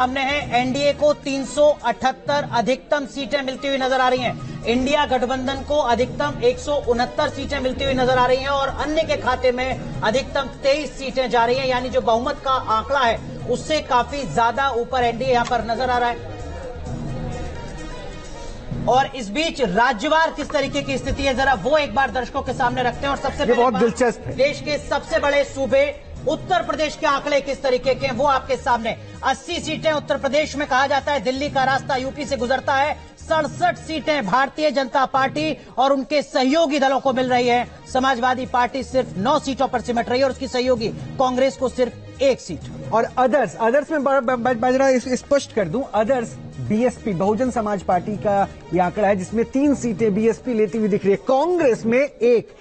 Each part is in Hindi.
सामने है। एनडीए को 378 अधिकतम सीटें मिलती हुई नजर आ रही हैं। इंडिया गठबंधन को अधिकतम 169 सीटें मिलती हुई नजर आ रही हैं और अन्य के खाते में अधिकतम 23 सीटें जा रही हैं, यानी जो बहुमत का आंकड़ा है उससे काफी ज्यादा ऊपर एनडीए यहां पर नजर आ रहा है। और इस बीच राज्यवार किस तरीके की स्थिति है, जरा वो एक बार दर्शकों के सामने रखते हैं। और सबसे पहले बहुत दिलचस्प है, देश के सबसे बड़े सूबे उत्तर प्रदेश के आंकड़े किस तरीके के हैं वो आपके सामने। 80 सीटें उत्तर प्रदेश में, कहा जाता है दिल्ली का रास्ता यूपी से गुजरता है। 67 सीटें भारतीय जनता पार्टी और उनके सहयोगी दलों को मिल रही है। समाजवादी पार्टी सिर्फ 9 सीटों पर सिमट रही है और उसकी सहयोगी कांग्रेस को सिर्फ 1 सीट। और अदर्स में बाजरा स्पष्ट कर दूं, others BSP Bahujan Samaj party का ये आंकड़ा है जिसमें 3 सीटें बीएसपी लेती हुई दिख रही है, कांग्रेस में एक।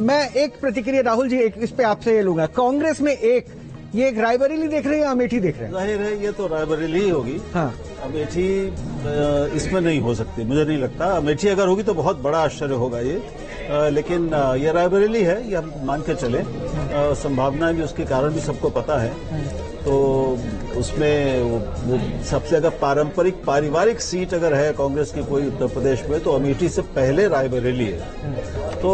मैं एक प्रतिक्रिया राहुल जी इस पे आपसे ये लूंगा, कांग्रेस में एक, ये एक रायबरेली देख रहे हैं या अमेठी देख रहे हैं? जाहिर है ये तो रायबरेली ही होगी। हाँ, अमेठी इसमें नहीं हो सकती, मुझे नहीं लगता। अमेठी अगर होगी तो बहुत बड़ा आश्चर्य होगा ये, लेकिन ये रायबरेली है, ये हम मान के चले। संभावनाएं भी, उसके कारण भी सबको पता है। तो उसमें वो सबसे अगर पारिवारिक सीट अगर है कांग्रेस की कोई उत्तर प्रदेश में, तो अमेठी से पहले रायबरेली है। तो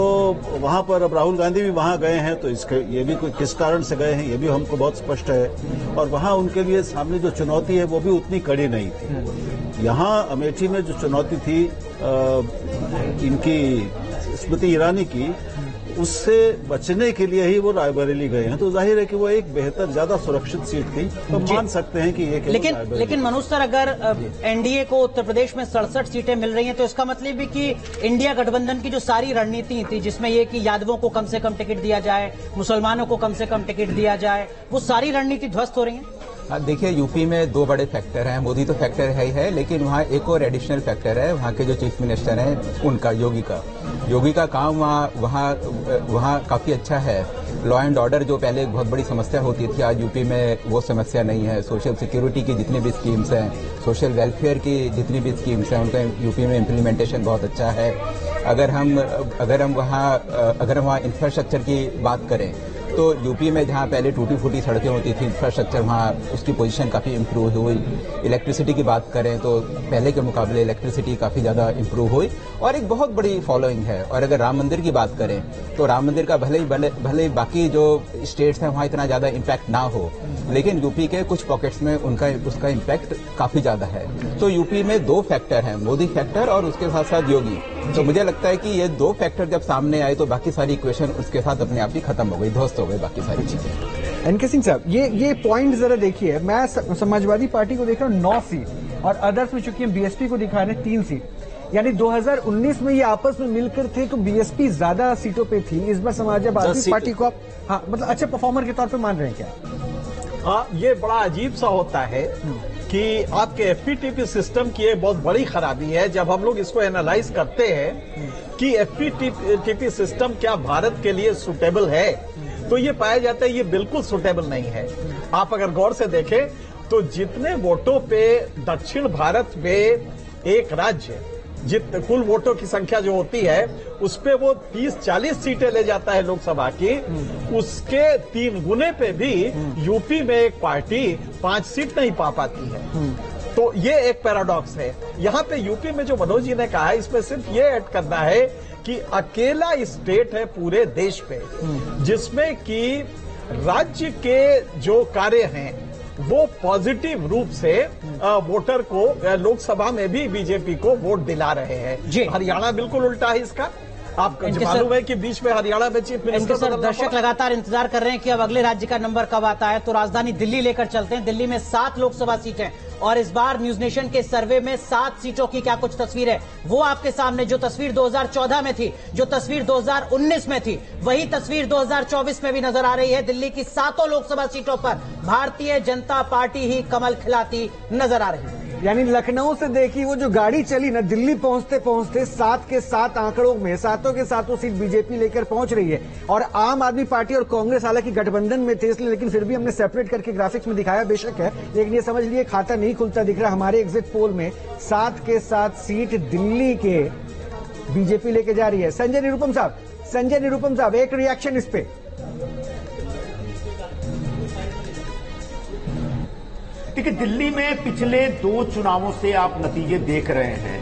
वहां पर अब राहुल गांधी भी वहां गए हैं, तो इसके ये भी कोई किस कारण से गए हैं ये भी हमको बहुत स्पष्ट है। और वहां उनके लिए सामने जो चुनौती है वो भी उतनी कड़ी नहीं थी। यहाँ अमेठी में जो चुनौती थी इनकी स्मृति ईरानी की, उससे बचने के लिए ही वो रायबरेली गए हैं। तो जाहिर है कि वो एक बेहतर, ज्यादा सुरक्षित सीट थी, तो मान सकते हैं कि ये लेकिन मनोज सर, अगर एनडीए को उत्तर प्रदेश में 67 सीटें मिल रही हैं तो इसका मतलब भी कि इंडिया गठबंधन की जो सारी रणनीति थी, जिसमें ये कि यादवों को कम से कम टिकट दिया जाए, मुसलमानों को कम से कम टिकट दिया जाए, वो सारी रणनीति ध्वस्त हो रही है। देखिए, यूपी में 2 बड़े फैक्टर हैं। मोदी तो फैक्टर है ही है, लेकिन वहाँ एक और एडिशनल फैक्टर है, वहाँ के जो चीफ मिनिस्टर हैं उनका, योगी का काम वहाँ काफी अच्छा है। लॉ एंड ऑर्डर जो पहले एक बहुत बड़ी समस्या होती थी, आज यूपी में वो समस्या नहीं है। सोशल सिक्योरिटी की जितनी भी स्कीम्स हैं, सोशल वेलफेयर की जितनी भी स्कीम्स हैं, उनका यूपी में इम्प्लीमेंटेशन बहुत अच्छा है। अगर हम वहाँ इंफ्रास्ट्रक्चर की बात करें तो यूपी में जहाँ पहले टूटी फूटी सड़कें होती थी, इंफ्रास्ट्रक्चर वहाँ उसकी पोजीशन काफ़ी इम्प्रूव हुई। इलेक्ट्रिसिटी की बात करें तो पहले के मुकाबले इलेक्ट्रिसिटी काफ़ी ज़्यादा इम्प्रूव हुई और एक बहुत बड़ी फॉलोइंग है। और अगर राम मंदिर की बात करें तो राम मंदिर का भले ही बाकी जो स्टेट्स हैं वहाँ इतना ज़्यादा इम्पैक्ट ना हो, लेकिन यूपी के कुछ पॉकेट्स में उसका इम्पैक्ट काफ़ी ज़्यादा है। तो यूपी में 2 फैक्टर हैं, मोदी फैक्टर और उसके साथ साथ योगी। तो मुझे लगता है कि ये 2 फैक्टर जब सामने आए तो बाकी सारी इक्वेशन उसके साथ अपने आप ही खत्म हो गई, ध्वस्त हो गई बाकी सारी चीजें। एनके सिंह साहब, ये पॉइंट जरा देखिए। मैं समाजवादी पार्टी को देख रहा हूँ 9 सीट और अदर्स में चूंकि हम बीएसपी को दिखा रहे हैं 3 सीट, यानी 2019 में ये आपस में मिलकर थे तो बीएसपी ज्यादा सीटों पे थी। इस बार समाजवादी पार्टी को आप मतलब अच्छे परफॉर्मर के तौर पे मान रहे हैं क्या? हाँ, ये बड़ा अजीब सा होता है कि आपके एफपीटीपी सिस्टम की ये बहुत बड़ी खराबी है। जब हम लोग इसको एनालाइज करते हैं कि एफपीटीपी सिस्टम क्या भारत के लिए सुटेबल है, तो ये पाया जाता है ये बिल्कुल सुटेबल नहीं है। आप अगर गौर से देखें तो जितने वोटों पे दक्षिण भारत में एक राज्य कुल वोटों की संख्या जो होती है उस पे वो 30-40 सीटें ले जाता है लोकसभा की, उसके 3 गुने पे भी यूपी में एक पार्टी 5 सीट नहीं पा पाती है। तो ये एक पैराडॉक्स है। यहाँ पे यूपी में जो मनोज जी ने कहा है, इसमें सिर्फ ये ऐड करना है कि अकेला स्टेट है पूरे देश पे जिसमें कि राज्य के जो कार्य हैं वो पॉजिटिव रूप से वोटर को लोकसभा में भी बीजेपी को वोट दिला रहे हैं। हरियाणा बिल्कुल उल्टा है इसका। आपको मालूम है कि बीच में हरियाणा में चीफ मिनिस्टर, दर्शक लगातार इंतजार कर रहे हैं कि अब अगले राज्य का नंबर कब आता है, तो राजधानी दिल्ली लेकर चलते हैं। दिल्ली में 7 लोकसभा सीटें और इस बार न्यूज नेशन के सर्वे में 7 सीटों की क्या कुछ तस्वीर है वो आपके सामने। जो तस्वीर 2014 में थी, जो तस्वीर 2019 में थी, वही तस्वीर 2024 में भी नजर आ रही है। दिल्ली की 7 लोकसभा सीटों पर भारतीय जनता पार्टी ही कमल खिलाती नजर आ रही है। यानी लखनऊ से देखी वो जो गाड़ी चली ना, दिल्ली पहुंचते पहुंचते 7 के 7 आंकड़ों में 7 के 7 सीट बीजेपी लेकर पहुंच रही है। और आम आदमी पार्टी और कांग्रेस हालांकि गठबंधन में थे इसलिए, लेकिन फिर भी हमने सेपरेट करके ग्राफिक्स में दिखाया बेशक है, लेकिन ये समझ लिए खाता नहीं खुलता दिख रहा। हमारे एग्जिट पोल में 7 के 7 सीट दिल्ली के बीजेपी लेके जा रही है। संजय निरुपम साहब, एक रिएक्शन इस पे। देखिए, दिल्ली में पिछले 2 चुनावों से आप नतीजे देख रहे हैं।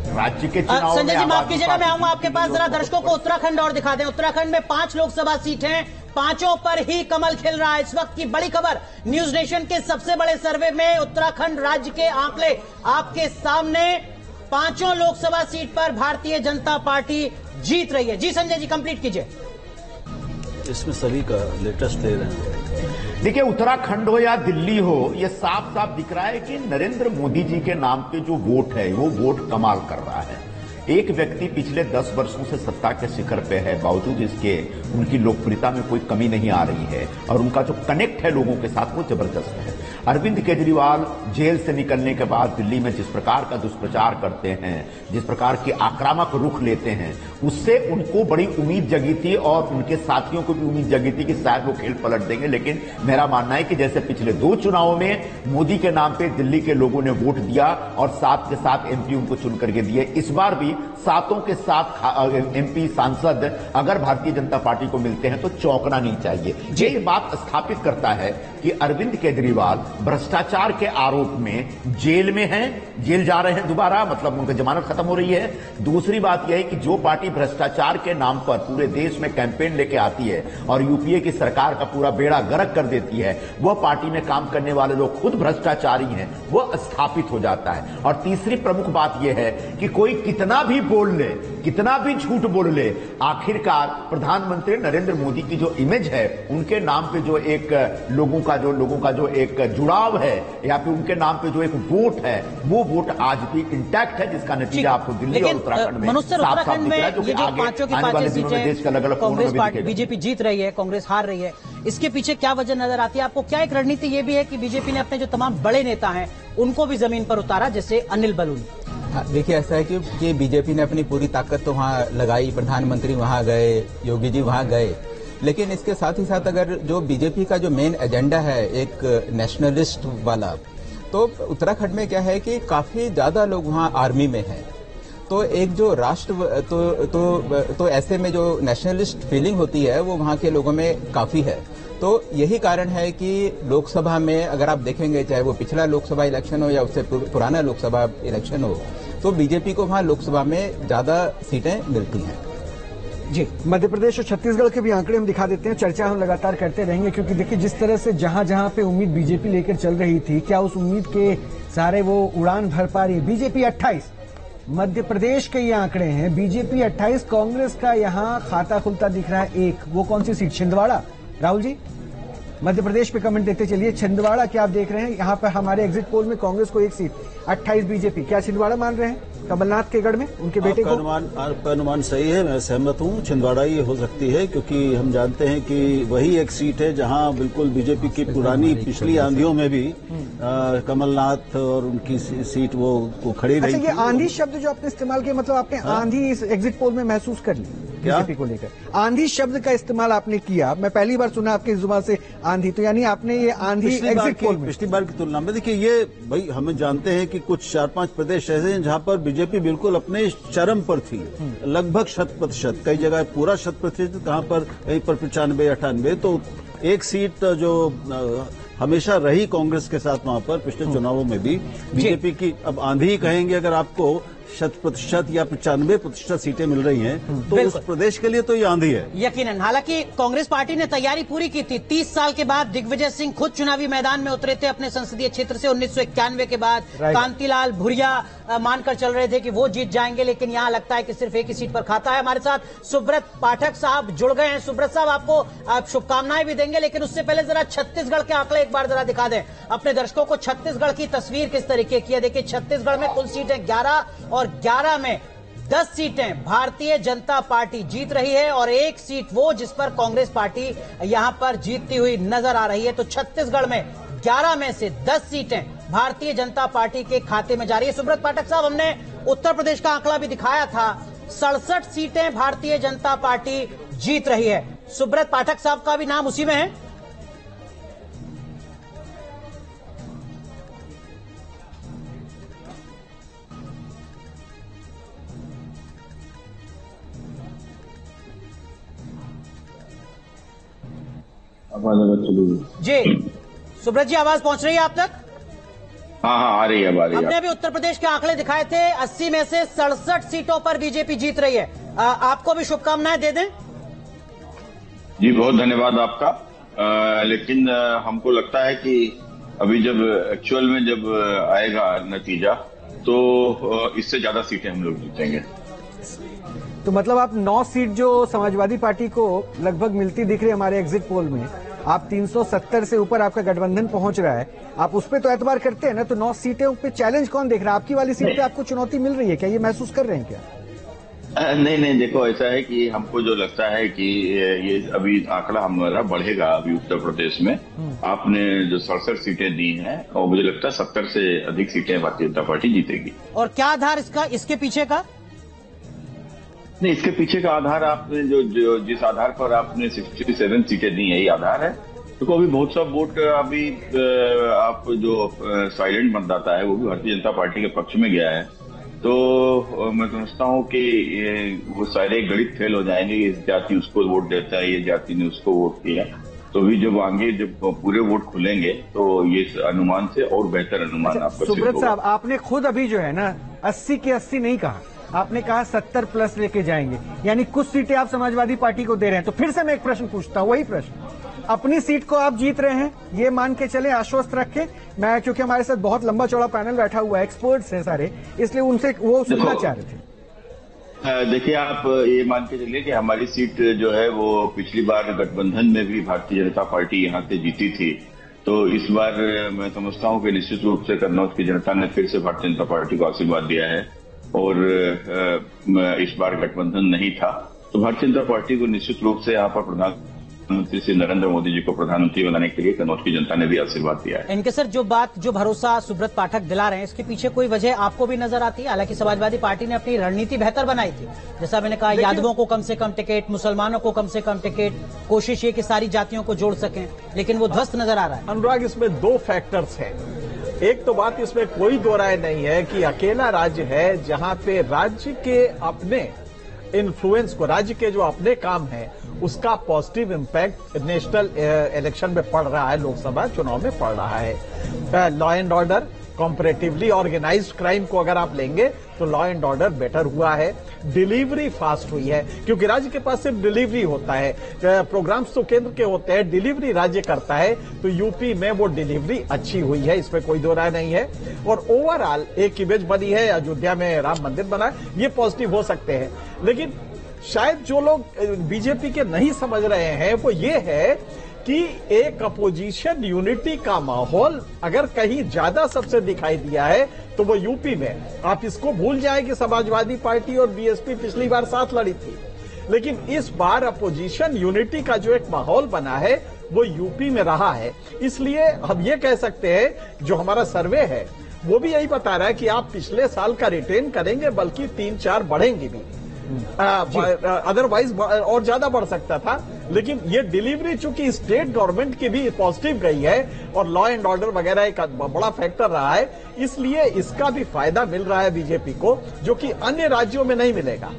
राज्य के चुनाव में संजय जी माफ कीजिएगा, मैं आऊंगा आपके पास। जरा दर्शकों को उत्तराखंड और दिखा दें। उत्तराखंड में 5 लोकसभा सीट हैं, 5 पर ही कमल खिल रहा है। इस वक्त की बड़ी खबर, न्यूज नेशन के सबसे बड़े सर्वे में उत्तराखंड राज्य के आंकड़े आपके सामने। 5 लोकसभा सीट पर भारतीय जनता पार्टी जीत रही है। जी संजय जी कंप्लीट कीजिए। इसमें सभी का लेटेस्ट दे रहे हैं। देखिए, उत्तराखंड हो या दिल्ली हो, ये साफ साफ दिख रहा है कि नरेंद्र मोदी जी के नाम पे जो वोट है वो वोट कमाल कर रहा है। एक व्यक्ति पिछले 10 वर्षों से सत्ता के शिखर पे है, बावजूद इसके उनकी लोकप्रियता में कोई कमी नहीं आ रही है और उनका जो कनेक्ट है लोगों के साथ वो जबरदस्त है। अरविंद केजरीवाल जेल से निकलने के बाद दिल्ली में जिस प्रकार का दुष्प्रचार करते हैं, जिस प्रकार के आक्रामक रुख लेते हैं, उससे उनको बड़ी उम्मीद जगी थी और उनके साथियों को भी उम्मीद जगी थी कि शायद वो खेल पलट देंगे। लेकिन मेरा मानना है कि जैसे पिछले 2 चुनावों में मोदी के नाम पे दिल्ली के लोगों ने वोट दिया और 7 के 7 एमपी उनको चुन करके दिए, इस बार भी 7 के 7 एमपी सांसद अगर भारतीय जनता पार्टी को मिलते हैं तो चौंकना नहीं चाहिए। ये बात स्थापित करता है कि अरविंद केजरीवाल भ्रष्टाचार के आरोप में जेल में हैं, जेल जा रहे हैं दोबारा, मतलब उनकी जमानत खत्म हो रही है। दूसरी बात यह है कि जो पार्टी भ्रष्टाचार के नाम पर पूरे देश में कैंपेन लेके आती है और यूपीए की सरकार का पूरा बेड़ा गर्क कर देती है, वह पार्टी में काम करने वाले लोग खुद भ्रष्टाचारी हैं, वह स्थापित हो जाता है। और तीसरी प्रमुख बात यह है कि कोई कितना भी बोल ले, कितना भी झूठ बोल ले, आखिरकार प्रधानमंत्री नरेंद्र मोदी की जो इमेज है, उनके नाम पे जो एक लोगों का जो एक जुड़ाव है या फिर उनके नाम पे जो एक वोट है, वो वोट आज भी इंटैक्ट है, जिसका नतीजा आपको दिल्ली और उत्तराखंड में साफ-साफ दिख रहा है, जो कि आगे आने वाले दिनों में देश का अलग-अलग कांग्रेस पार्टी बीजेपी जीत रही है, कांग्रेस हार रही है। इसके पीछे क्या वजह नजर आती है आपको? क्या एक रणनीति ये भी है कि बीजेपी ने अपने जो तमाम बड़े नेता हैं उनको भी जमीन पर उतारा, जैसे अनिल बलूनी? देखिए, ऐसा है कि बीजेपी ने अपनी पूरी ताकत तो वहाँ लगाई, प्रधानमंत्री वहाँ गए, योगी जी वहाँ गए, लेकिन इसके साथ ही साथ अगर जो बीजेपी का जो मेन एजेंडा है एक नेशनलिस्ट वाला, तो उत्तराखंड में क्या है कि काफी ज्यादा लोग वहाँ आर्मी में हैं, तो एक जो राष्ट्र तो ऐसे में जो नेशनलिस्ट फीलिंग होती है वो वहाँ के लोगों में काफी है। तो यही कारण है कि लोकसभा में अगर आप देखेंगे, चाहे वो पिछला लोकसभा इलेक्शन हो या उससे पुराना लोकसभा इलेक्शन हो, तो बीजेपी को वहाँ लोकसभा में ज्यादा सीटें मिलती हैं। जी, मध्य प्रदेश और छत्तीसगढ़ के भी आंकड़े हम दिखा देते हैं, चर्चा हम लगातार करते रहेंगे, क्योंकि देखिए जिस तरह से जहां जहां पे उम्मीद बीजेपी लेकर चल रही थी, क्या उस उम्मीद के सारे वो उड़ान भर पा रही है? बीजेपी 28, मध्य प्रदेश के ये आंकड़े हैं, बीजेपी 28, कांग्रेस का यहाँ खाता खुलता दिख रहा है 1। वो कौन सी सीट? छिंदवाड़ा। राहुल जी मध्य प्रदेश पे कमेंट देते चलिए। छिंदवाड़ा क्या आप देख रहे हैं? यहाँ पर हमारे एग्जिट पोल में कांग्रेस को 1 सीट, 28 बीजेपी। क्या छिंदवाड़ा मान रहे हैं कमलनाथ के गढ़ में उनके बेटे को? आपका अनुमान सही है, मैं सहमत हूँ। छिंदवाड़ा ये हो सकती है, क्योंकि हम जानते हैं कि वही एक सीट है जहाँ बिल्कुल बीजेपी की पुरानी पिछली आंधियों में भी कमलनाथ और उनकी सीट वो खड़ी रही। अच्छा, ये आंधी शब्द जो आपने इस्तेमाल किया, मतलब आपने आंधी इस एग्जिट पोल में महसूस कर ली बीजेपी को लेकर? आंधी शब्द का इस्तेमाल आपने किया, मैं पहली बार सुना आपकी जुबान से आंधी, तो यानी आपने ये आंधी एग्जिट पोल में पिछली बार की तुलना में, देखिए ये भाई हम जानते हैं कि कुछ 4-5 प्रदेश ऐसे हैं जहां पर बीजेपी बिल्कुल अपने चरम पर थी, लगभग 100%, कई जगह पूरा 100%, कहां पर कहीं पर 95-98। तो एक सीट जो हमेशा रही कांग्रेस के साथ वहां पर पिछले चुनावों में भी बीजेपी की, अब आंधी कहेंगे अगर आपको 100% या 95% सीटें मिल रही हैं, तो उस प्रदेश के लिए तो ये आंधी है यकीनन। हालांकि कांग्रेस पार्टी ने तैयारी पूरी की थी। 30 साल के बाद दिग्विजय सिंह खुद चुनावी मैदान में उतरे थे अपने संसदीय क्षेत्र से 1991 के बाद। कांतिलाल भूरिया मानकर चल रहे थे कि वो जीत जाएंगे, लेकिन यहां लगता है कि सिर्फ एक ही सीट पर खाता है। हमारे साथ सुब्रत पाठक साहब जुड़ गए हैं। सुब्रत साहब, आपको आप शुभकामनाएं भी देंगे, लेकिन उससे पहले जरा छत्तीसगढ़ के आंकड़े एक बार जरा दिखा दें अपने दर्शकों को। छत्तीसगढ़ की तस्वीर किस तरीके की है? देखिए, छत्तीसगढ़ में कुल सीटें 11 और 11 में 10 सीटें भारतीय जनता पार्टी जीत रही है और 1 सीट वो जिस पर कांग्रेस पार्टी यहां पर जीतती हुई नजर आ रही है। तो छत्तीसगढ़ में 11 में से 10 सीटें भारतीय जनता पार्टी के खाते में जा रही है। सुब्रत पाठक साहब, हमने उत्तर प्रदेश का आंकड़ा भी दिखाया था, 67 सीटें भारतीय जनता पार्टी जीत रही है। सुब्रत पाठक साहब का भी नाम उसी में है? जी सुब्रत जी, आवाज पहुंच रही है आप तक? हाँ, आ रही है, अब आ रही है। हमने अभी उत्तर प्रदेश के आंकड़े दिखाए थे, 80 में से 67 सीटों पर बीजेपी जीत रही है। आपको भी शुभकामनाएं दे दें। जी, बहुत धन्यवाद आपका। लेकिन हमको लगता है कि अभी जब एक्चुअल में जब आएगा नतीजा तो इससे ज्यादा सीटें हम लोग जीतेंगे। तो मतलब आप 9 सीट जो समाजवादी पार्टी को लगभग मिलती दिख रही है हमारे एग्जिट पोल में, आप 370 से ऊपर आपका गठबंधन पहुंच रहा है, आप उस पर तो एतबार करते हैं ना? तो 9 सीटें पे चैलेंज कौन देख रहा है? आपकी वाली सीट पे आपको चुनौती मिल रही है क्या? ये महसूस कर रहे हैं क्या? नहीं, देखो ऐसा है कि हमको जो लगता है कि ये अभी आंकड़ा हमारा बढ़ेगा अभी उत्तर प्रदेश में। आपने जो 67 सीटें दी हैं और मुझे लगता है 70 से अधिक सीटें भारतीय जनता पार्टी जीतेगी। और क्या आधार इसके पीछे का? नहीं, इसके पीछे का आधार आपने जो जिस आधार पर आपने 67 सीटें दी है, यही आधार है। तो अभी बहुत सा वोट अभी आप जो साइलेंट मतदाता है वो भी भारतीय जनता पार्टी के पक्ष में गया है। तो मैं समझता हूँ कि वो सारे गणित फेल हो जाएंगे। इस जाति उसको वोट देता है, ये जाति ने उसको वोट किया। तो भी जब आगे जब पूरे वोट खुलेंगे तो ये अनुमान से और बेहतर अनुमान आपका। सुब्रत साहब, आपने खुद अभी जो है ना 80 के 80 नहीं कहा, आपने कहा 70 प्लस लेके जाएंगे, यानी कुछ सीटें आप समाजवादी पार्टी को दे रहे हैं। तो फिर से मैं एक प्रश्न पूछता हूँ, वही प्रश्न, अपनी सीट को आप जीत रहे हैं, ये मान के चले, आश्वस्त रखें। मैं क्योंकि हमारे साथ बहुत लंबा चौड़ा पैनल बैठा हुआ है, एक्सपर्ट्स हैं सारे, इसलिए उनसे वो सुनना चाह रहे थे। देखिए, आप ये मान के चलिए कि हमारी सीट जो है वो पिछली बार गठबंधन में भी भारतीय जनता पार्टी यहाँ से जीती थी। तो इस बार मैं समझता हूँ कि निश्चित रूप से कन्नौज की जनता ने फिर से भारतीय जनता पार्टी को आशीर्वाद दिया है और इस बार गठबंधन नहीं था। तो भारतीय जनता पार्टी को निश्चित रूप से यहाँ पर प्रधानमंत्री श्री नरेंद्र मोदी जी को प्रधानमंत्री बनाने के लिए कन्नौज की जनता ने भी आशीर्वाद दिया है। इनके सर जो भरोसा सुब्रत पाठक दिला रहे हैं, इसके पीछे कोई वजह आपको भी नजर आती है? हालांकि समाजवादी पार्टी ने अपनी रणनीति बेहतर बनाई थी, जैसा मैंने कहा, यादवों को कम से कम टिकट, मुसलमानों को कम से कम टिकट, कोशिश ये कि सारी जातियों को जोड़ सकें, लेकिन वो ध्वस्त नजर आ रहा है। अनुराग, इसमें 2 फैक्टर्स हैं। एक तो बात इसमें कोई दो राय नहीं है कि अकेला राज्य है जहां पे राज्य के अपने इन्फ्लुएंस को, राज्य के जो अपने काम है उसका पॉजिटिव इम्पैक्ट नेशनल इलेक्शन में पड़ रहा है, लोकसभा चुनाव में पड़ रहा है। Law and order, comparatively organised crime को अगर आप लेंगे तो लॉ एंड ऑर्डर बेटर हुआ है, डिलीवरी फास्ट हुई है, क्योंकि राज्य के पास सिर्फ डिलीवरी होता है, प्रोग्राम्स तो केंद्र के होते हैं, डिलीवरी राज्य करता है। तो यूपी में वो डिलीवरी अच्छी हुई है, इसमें कोई दो राय नहीं है। और ओवरऑल एक इमेज बनी है, अयोध्या में राम मंदिर बना, ये पॉजिटिव हो सकते हैं। लेकिन शायद जो लोग बीजेपी के नहीं समझ रहे हैं वो ये है कि एक अपोजिशन यूनिटी का माहौल अगर कहीं ज्यादा सबसे दिखाई दिया है तो वो यूपी में। आप इसको भूल जाएं कि समाजवादी पार्टी और बीएसपी पिछली बार साथ लड़ी थी, लेकिन इस बार अपोजिशन यूनिटी का जो एक माहौल बना है वो यूपी में रहा है। इसलिए हम ये कह सकते हैं, जो हमारा सर्वे है वो भी यही बता रहा है कि आप पिछले साल का रिटेन करेंगे, बल्कि 3-4 बढ़ेंगे भी। अदरवाइज और ज्यादा बढ़ सकता था, लेकिन ये डिलीवरी चूंकि स्टेट गवर्नमेंट की भी पॉजिटिव गई है और लॉ एंड ऑर्डर वगैरह एक बड़ा फैक्टर रहा है, इसलिए इसका भी फायदा मिल रहा है बीजेपी को, जो कि अन्य राज्यों में नहीं मिलेगा।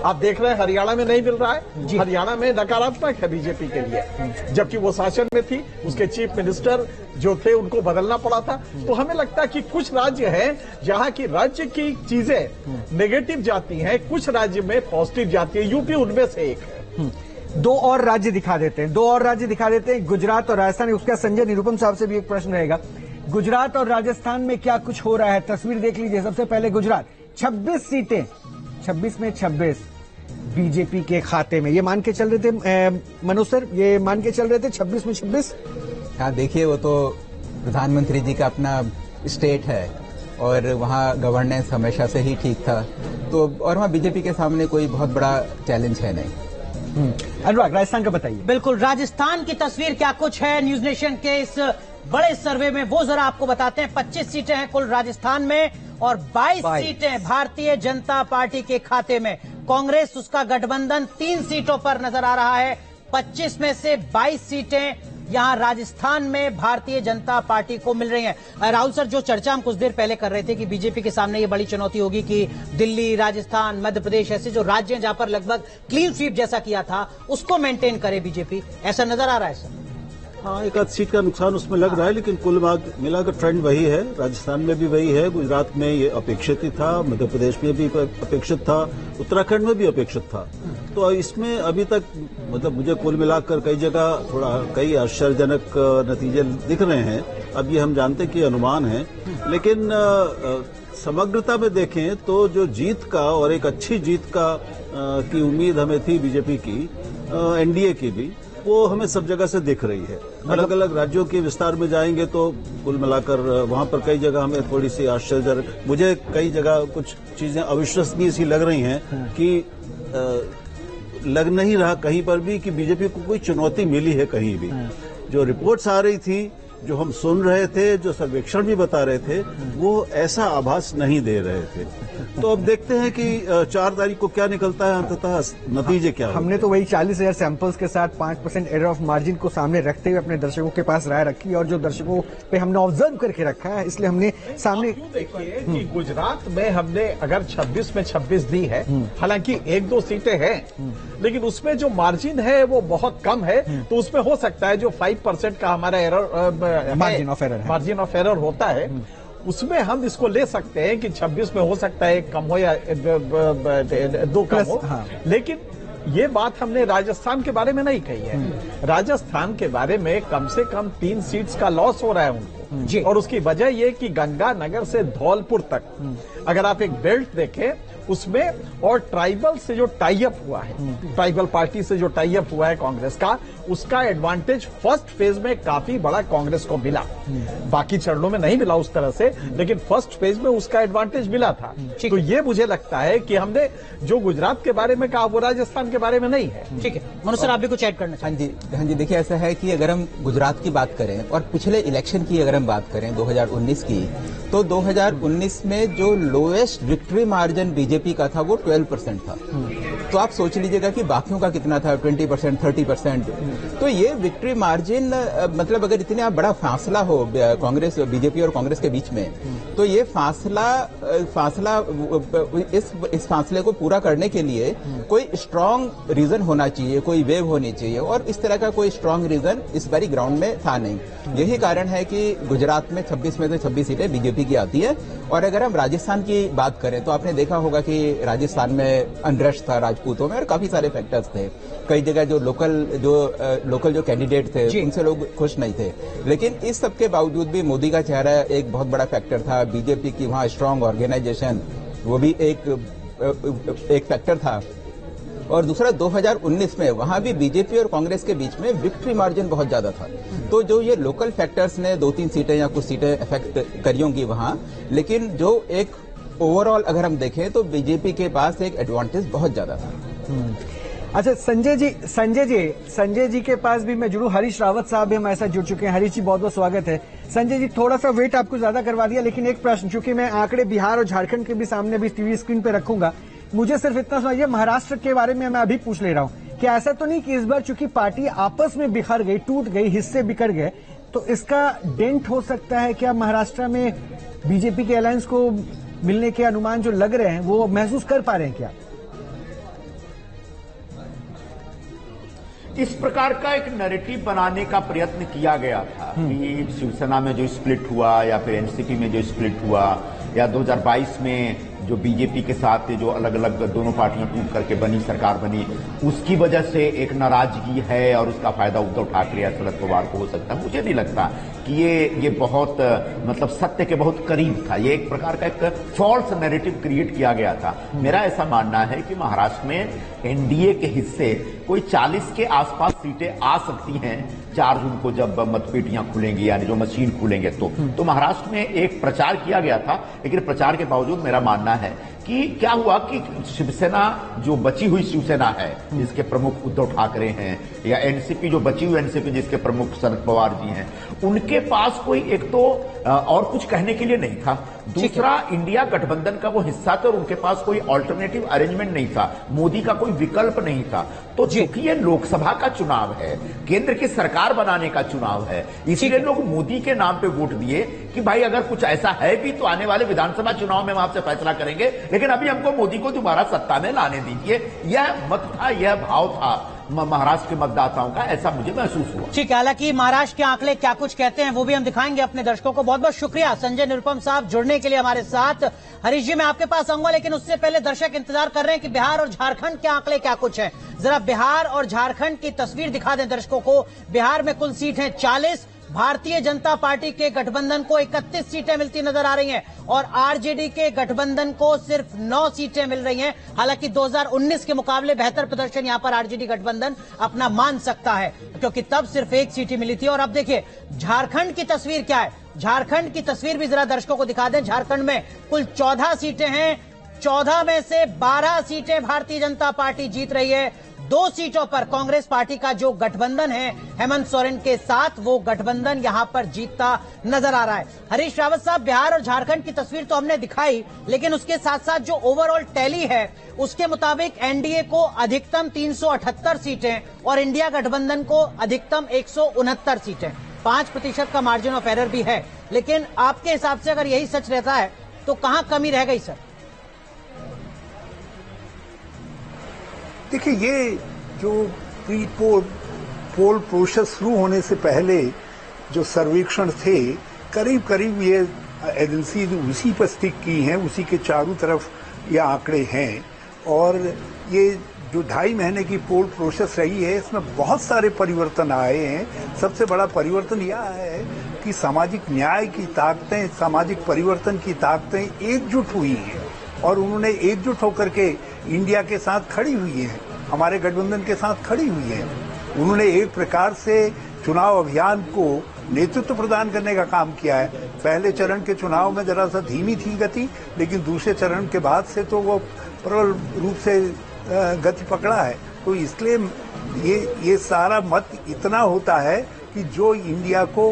आप देख रहे हैं हरियाणा में नहीं मिल रहा है, हरियाणा में नकारात्मक है बीजेपी के लिए, जबकि वो शासन में थी, उसके चीफ मिनिस्टर जो थे उनको बदलना पड़ा था। तो हमें लगता है कि कुछ राज्य हैं जहां की राज्य की चीजें नेगेटिव जाती हैं, कुछ राज्य में पॉजिटिव जाती है, यूपी उनमें से एक है। 2 और राज्य दिखा देते हैं, गुजरात और राजस्थान। उसका संजय निरुपम साहब से भी एक प्रश्न रहेगा, गुजरात और राजस्थान में क्या कुछ हो रहा है? तस्वीर देख लीजिए। सबसे पहले गुजरात, 26 सीटें, 26 में 26 बीजेपी के खाते में। ये मान के चल रहे थे मनोज सर, ये मान के चल रहे थे 26 में 26। हाँ, देखिए, वो तो प्रधानमंत्री जी का अपना स्टेट है और वहाँ गवर्नेंस हमेशा से ही ठीक था, तो और वहाँ बीजेपी के सामने कोई बहुत बड़ा चैलेंज है नहीं। अनुराग, राजस्थान का बताइए। बिल्कुल, राजस्थान की तस्वीर क्या कुछ है न्यूज नेशन के इस बड़े सर्वे में, वो जरा आपको बताते हैं। 25 सीटें हैं कुल राजस्थान में और 22 सीटें भारतीय जनता पार्टी के खाते में। कांग्रेस, उसका गठबंधन 3 सीटों पर नजर आ रहा है। 25 में से 22 सीटें यहां राजस्थान में भारतीय जनता पार्टी को मिल रही हैं। राहुल सर, जो चर्चा हम कुछ देर पहले कर रहे थे कि बीजेपी के सामने ये बड़ी चुनौती होगी कि दिल्ली, राजस्थान, मध्य प्रदेश, ऐसे जो राज्य हैं जहां पर लगभग क्लीन स्वीप जैसा किया था, उसको मेंटेन करे बीजेपी, ऐसा नजर आ रहा है सर? हाँ, एक आध सीट का नुकसान उसमें लग रहा है, लेकिन कुल मिलाकर ट्रेंड वही है। राजस्थान में भी वही है, गुजरात में ये अपेक्षित ही था, मध्य प्रदेश में भी अपेक्षित था, उत्तराखंड में भी अपेक्षित था। तो इसमें अभी तक मतलब मुझे कुल मिलाकर कई आश्चर्यजनक नतीजे दिख रहे हैं। अब ये हम जानते कि अनुमान है, लेकिन समग्रता में देखें तो जो जीत का और एक अच्छी जीत की उम्मीद हमें थी बीजेपी की, एनडीए की भी, वो हमें सब जगह से दिख रही है। अलग अलग राज्यों के विस्तार में जाएंगे तो कुल मिलाकर वहां पर कई जगह हमें थोड़ी सी आश्चर्यजनक, मुझे कई जगह कुछ चीजें अविश्वसनीय सी लग रही हैं कि लग नहीं रहा कहीं पर भी कि बीजेपी को कोई चुनौती मिली है कहीं भी। जो रिपोर्ट्स आ रही थी, जो हम सुन रहे थे, जो सर्वेक्षण भी बता रहे थे, वो ऐसा आभास नहीं दे रहे थे। तो अब देखते हैं कि 4 तारीख को क्या निकलता है, अंततः नतीजे क्या। हमने तो वही 40,000 सैंपल्स के साथ 5% एरर ऑफ मार्जिन को सामने रखते हुए अपने दर्शकों के पास राय रखी, और जो दर्शकों पे हमने ऑब्जर्व करके रखा है, इसलिए हमने सामने देखिए कि गुजरात में हमने अगर 26 में 26 दी है, हालांकि 1-2 सीटें हैं, लेकिन उसमें जो मार्जिन है वो बहुत कम है, तो उसमें हो सकता है जो 5% का हमारा एरर मार्जिन ऑफ एरर होता है, उसमें हम इसको ले सकते हैं कि 26 में हो सकता है 1 कम हो या 2 कम हो। हाँ। लेकिन ये बात हमने राजस्थान के बारे में नहीं कही है। राजस्थान के बारे में कम से कम 3 सीट्स का लॉस हो रहा है उनको जी। और उसकी वजह ये कि गंगानगर से धौलपुर तक अगर आप एक बेल्ट देखें उसमें, और ट्राइबल से जो टाई अप हुआ है, ट्राइबल पार्टी से जो टाई अप हुआ है कांग्रेस का, उसका एडवांटेज फर्स्ट फेज में काफी बड़ा कांग्रेस को मिला। बाकी चरणों में नहीं मिला उस तरह से, लेकिन फर्स्ट फेज में उसका एडवांटेज मिला था। तो ये मुझे लगता है कि हमने जो गुजरात के बारे में कहा वो राजस्थान के बारे में नहीं है। ठीक है, मनोज सर आप भी कुछ ऐड करना चाहिए। हाँ जी, देखिए ऐसा है कि अगर हम गुजरात की बात करें और पिछले इलेक्शन की अगर हम बात करें 2019 की, तो 2019 में जो लोएस्ट विक्ट्री मार्जिन बीजेपी का था वो 12% था। तो आप सोच लीजिएगा कि बाकियों का कितना था, 20%, 30%। तो ये विक्ट्री मार्जिन मतलब अगर इतना बड़ा फासला हो कांग्रेस, बीजेपी और कांग्रेस के बीच में, तो ये फासला इस फासले को पूरा करने के लिए कोई स्ट्रांग रीजन होना चाहिए, कोई वेव होनी चाहिए, और इस तरह का कोई स्ट्रांग रीजन इस बारी ग्राउंड में था नहीं। यही कारण है कि गुजरात में 26 में से 26 सीटें बीजेपी की आती है। और अगर हम राजस्थान की बात करें तो आपने देखा होगा कि राजस्थान में अनरेस्ट था राजपूतों में, और काफी सारे फैक्टर्स थे। कई जगह जो लोकल जो कैंडिडेट थे उनसे लोग खुश नहीं थे, लेकिन इस सब के बावजूद भी मोदी का चेहरा एक बहुत बड़ा फैक्टर था। बीजेपी की वहां स्ट्रांग ऑर्गेनाइजेशन, वो भी एक फैक्टर था। और दूसरा 2019 में वहां भी बीजेपी और कांग्रेस के बीच में विक्ट्री मार्जिन बहुत ज्यादा था। तो जो ये लोकल फैक्टर्स ने 2-3 सीटें या कुछ सीटें इफेक्ट करी होंगी वहां, लेकिन जो एक ओवरऑल अगर हम देखें तो बीजेपी के पास एक एडवांटेज बहुत ज्यादा था। अच्छा संजय जी के पास भी मैं जुड़ूं। हरीश रावत साहब भी हमारे साथ जुड़ चुके हैं। हरीश जी बहुत बहुत स्वागत है। संजय जी थोड़ा सा वेट आपको ज्यादा करवा दिया, लेकिन एक प्रश्न, चूंकि मैं आंकड़े बिहार और झारखंड के भी सामने भी टीवी स्क्रीन पे रखूंगा, मुझे सिर्फ इतना समझिए, महाराष्ट्र के बारे में मैं अभी पूछ ले रहा हूं कि ऐसा तो नहीं कि इस बार चूंकि पार्टी आपस में बिखर गई, टूट गई, हिस्से बिखर गए, तो इसका डेंट हो सकता है क्या महाराष्ट्र में बीजेपी के अलायंस को मिलने के अनुमान जो लग रहे हैं वो महसूस कर पा रहे हैं क्या? इस प्रकार का एक नैरेटिव बनाने का प्रयत्न किया गया था कि शिवसेना में जो स्प्लिट हुआ या फिर एनसीपी में जो स्प्लिट हुआ, या 2022 में जो बीजेपी के साथ जो अलग अलग दोनों पार्टियां टूट करके बनी, सरकार बनी, उसकी वजह से एक नाराजगी है और उसका फायदा उद्धव ठाकरे या शरद पवार को हो सकता है। मुझे नहीं लगता कि ये बहुत मतलब सत्य के बहुत करीब था। ये एक प्रकार का एक फॉल्स नैरेटिव क्रिएट किया गया था। मेरा ऐसा मानना है कि महाराष्ट्र में एनडीए के हिस्से कोई 40 के आसपास सीटें आ सकती हैं 4 जून को, जब मतपेटियां खुलेंगी, यानी जो मशीन खुलेंगे। तो महाराष्ट्र में एक प्रचार किया गया था, लेकिन प्रचार के बावजूद मेरा मानना है कि क्या हुआ कि शिवसेना जो बची हुई शिवसेना है जिसके प्रमुख उद्धव ठाकरे हैं, या एनसीपी जो बची हुई एनसीपी जिसके प्रमुख शरद पवार जी हैं, उनके पास कोई एक तो और कुछ कहने के लिए नहीं था, दूसरा इंडिया गठबंधन का वो हिस्सा था और उनके पास कोई ऑल्टरनेटिव अरेंजमेंट नहीं था, मोदी का कोई विकल्प नहीं था। तो चूंकि ये लोकसभा का चुनाव है, केंद्र की सरकार बनाने का चुनाव है, इसलिए लोग मोदी के नाम पे वोट दिए कि भाई अगर कुछ ऐसा है भी तो आने वाले विधानसभा चुनाव में हम आपसे फैसला करेंगे, लेकिन अभी हमको मोदी को दोबारा सत्ता में लाने दीजिए। यह मत था, यह भाव था महाराष्ट्र के मतदाताओं का, ऐसा मुझे महसूस हुआ। ठीक है, हालांकि महाराष्ट्र के आंकड़े क्या कुछ कहते हैं वो भी हम दिखाएंगे अपने दर्शकों को। बहुत बहुत शुक्रिया संजय निरुपम साहब जुड़ने के लिए हमारे साथ। हरीश जी, मैं आपके पास आऊंगा, लेकिन उससे पहले दर्शक इंतजार कर रहे हैं कि बिहार और झारखंड के आंकड़े क्या कुछ हैं। जरा बिहार और झारखंड की तस्वीर दिखा दें दर्शकों को। बिहार में कुल सीट है 40। भारतीय जनता पार्टी के गठबंधन को 31 सीटें मिलती नजर आ रही हैं और आरजेडी के गठबंधन को सिर्फ 9 सीटें मिल रही हैं। हालांकि 2019 के मुकाबले बेहतर प्रदर्शन यहां पर आरजेडी गठबंधन अपना मान सकता है, क्योंकि तब सिर्फ 1 सीट ही मिली थी। और अब देखिए झारखंड की तस्वीर क्या है। झारखंड की तस्वीर भी जरा दर्शकों को दिखा दें। झारखंड में कुल 14 सीटें हैं। 14 में से 12 सीटें भारतीय जनता पार्टी जीत रही है। 2 सीटों पर कांग्रेस पार्टी का जो गठबंधन है हेमंत सोरेन के साथ, वो गठबंधन यहां पर जीतता नजर आ रहा है। हरीश रावत साहब, बिहार और झारखंड की तस्वीर तो हमने दिखाई, लेकिन उसके साथ साथ जो ओवरऑल टैली है उसके मुताबिक एनडीए को अधिकतम 378 सीटें और इंडिया गठबंधन को अधिकतम 169 सीटें। 5% का मार्जिन ऑफ एरर भी है। लेकिन आपके हिसाब से अगर यही सच रहता है तो कहां कमी रह गई सर? देखिए, ये जो प्री पोल प्रोसेस शुरू होने से पहले जो सर्वेक्षण थे, करीब करीब ये एजेंसी उसी पर स्टिक की हैं, उसी के चारों तरफ ये आंकड़े हैं। और ये जो 2.5 महीने की पोल प्रोसेस रही है, इसमें बहुत सारे परिवर्तन आए हैं। सबसे बड़ा परिवर्तन यह है कि सामाजिक न्याय की ताकतें, सामाजिक परिवर्तन की ताकतें एकजुट हुई हैं और उन्होंने एकजुट होकर के इंडिया के साथ खड़ी हुई है, हमारे गठबंधन के साथ खड़ी हुई है। उन्होंने एक प्रकार से चुनाव अभियान को नेतृत्व प्रदान करने का काम किया है। पहले चरण के चुनाव में जरा सा धीमी थी गति, लेकिन दूसरे चरण के बाद से तो वो प्रबल रूप से गति पकड़ा है। तो इसलिए ये सारा मत इतना होता है कि जो इंडिया को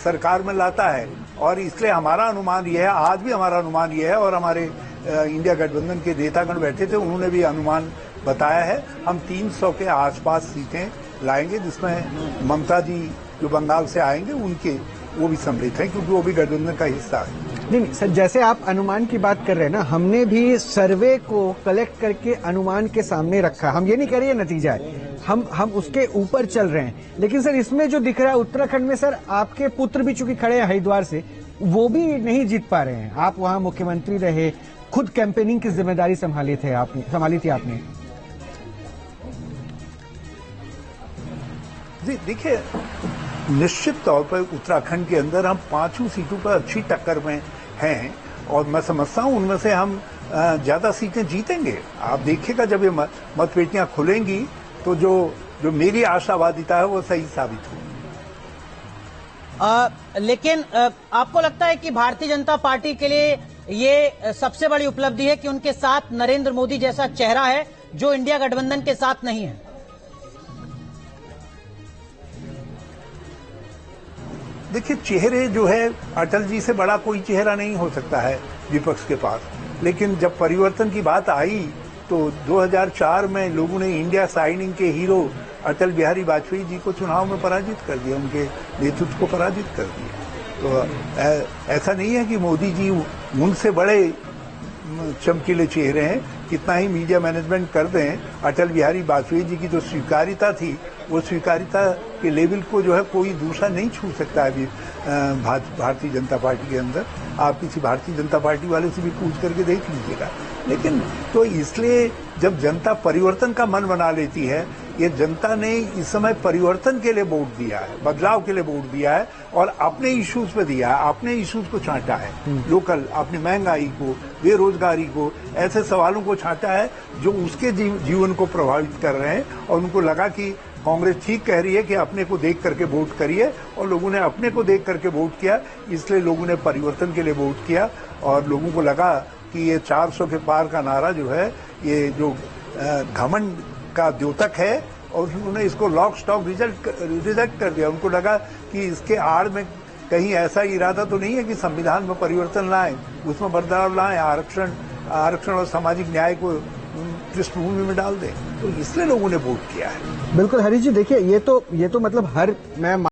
सरकार में लाता है। और इसलिए हमारा अनुमान यह है, आज भी हमारा अनुमान यह है, और हमारे इंडिया गठबंधन के नेतागण बैठे थे, उन्होंने भी अनुमान बताया है, हम 300 के आसपास सीटें लाएंगे, जिसमें ममता जी जो बंगाल से आएंगे उनके वो भी सम्मिलित हैं, क्योंकि वो भी गठबंधन का हिस्सा है। नहीं सर, जैसे आप अनुमान की बात कर रहे हैं ना, हमने भी सर्वे को कलेक्ट करके अनुमान के सामने रखा। हम ये नहीं कह रहे नतीजा है, हम उसके ऊपर चल रहे हैं। लेकिन सर, इसमें जो दिख रहा है उत्तराखंड में, सर आपके पुत्र भी चूंकि खड़े हैं हरिद्वार से, वो भी नहीं जीत पा रहे हैं। आप वहां मुख्यमंत्री रहे, खुद कैंपेनिंग की जिम्मेदारी संभाली थी आपने। जी देखिए, निश्चित तौर पर उत्तराखंड के अंदर हम 5 सीटों पर अच्छी टक्कर में हैं और मैं समझता हूं उनमें से हम ज्यादा सीटें जीतेंगे। आप देखिएगा, जब ये मतपेटियां खुलेंगी तो जो मेरी आशावादिता है वो सही साबित होगी। लेकिन आपको लगता है कि भारतीय जनता पार्टी के लिए ये सबसे बड़ी उपलब्धि है कि उनके साथ नरेंद्र मोदी जैसा चेहरा है जो इंडिया गठबंधन के साथ नहीं है? देखिए, चेहरे जो है, अटल जी से बड़ा कोई चेहरा नहीं हो सकता है विपक्ष के पास। लेकिन जब परिवर्तन की बात आई तो 2004 में लोगों ने इंडिया साइनिंग के हीरो अटल बिहारी वाजपेयी जी को चुनाव में पराजित कर दिया, उनके नेतृत्व को पराजित कर दिया। तो ऐसा नहीं है कि मोदी जी उनसे बड़े चमकीले चेहरे हैं। कितना ही मीडिया मैनेजमेंट कर दें, अटल बिहारी वाजपेयी जी की जो स्वीकारिता थी, वो स्वीकारिता के लेवल को जो है कोई दूसरा नहीं छू सकता है अभी भारतीय जनता पार्टी के अंदर। आप किसी भारतीय जनता पार्टी वाले से भी पूछ करके देख लीजिएगा। लेकिन तो इसलिए जब जनता परिवर्तन का मन बना लेती है, ये जनता ने इस समय परिवर्तन के लिए वोट दिया है, बदलाव के लिए वोट दिया है और अपने इश्यूज पे दिया है, अपने इश्यूज को छांटा है, लोकल, अपनी महंगाई को, बेरोजगारी को, ऐसे सवालों को छांटा है जो उसके जीवन को प्रभावित कर रहे हैं। और उनको लगा कि कांग्रेस ठीक कह रही है कि अपने को देख करके वोट करिए, और लोगों ने अपने को देख करके वोट किया। इसलिए लोगों ने परिवर्तन के लिए वोट किया और लोगों को लगा कि ये 400 के पार का नारा जो है, ये जो घमंड का द्योतक है, और उन्होंने इसको लॉक स्टॉक रिजेक्ट कर दिया। उनको लगा कि इसके आड़ में कहीं ऐसा इरादा तो नहीं है कि संविधान में परिवर्तन लाएं, उसमें बदलाव लाएं, आरक्षण और सामाजिक न्याय को पृष्ठभूमि में डाल दें। तो इसलिए लोगों ने वोट किया है। बिल्कुल हरीश जी, देखिए ये तो मतलब मैं